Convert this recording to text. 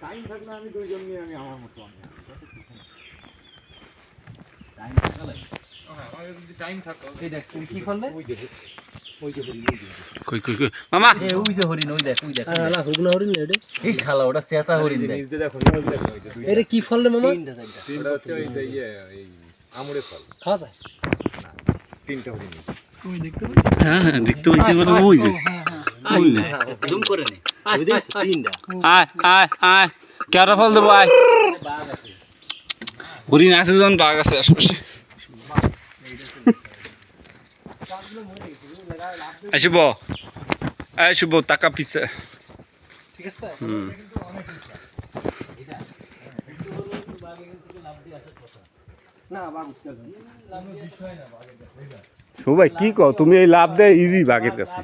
time থাকলে আমি দুইজন নিয়ে আমি আমার মতো টাইম থাকো এই দেখ তুমি কি করলে কই কই কই মামা এই ওই যে হরিণ ওই দেখ শালা হুগনা হরিণ এটা এই শালা ওটা চেতা হরিণ দেখ নিজে দেখো এটা কি ফল রে মামা তিনটা হচ্ছে ওই যে এই আমুরের ফল খাওয়া যায় তিনটা হরিণ ওই দেখতে পাচ্ছিস হ্যাঁ হ্যাঁ দেখতে পাচ্ছি মানে ওই যে ওই না জুম করে নে ওই দেখ তিনটা আয় আয় আয় কেরা ফল দেবো আয় হরিণ আছে যখন বাঘ আছে আশেপাশে আসিব আসিব টাকা পিছে ঠিক আছে না বাঘ বিষয় না সবাই কি কও তুমি এই লাভ দেয় ইজি বাঘের কাছে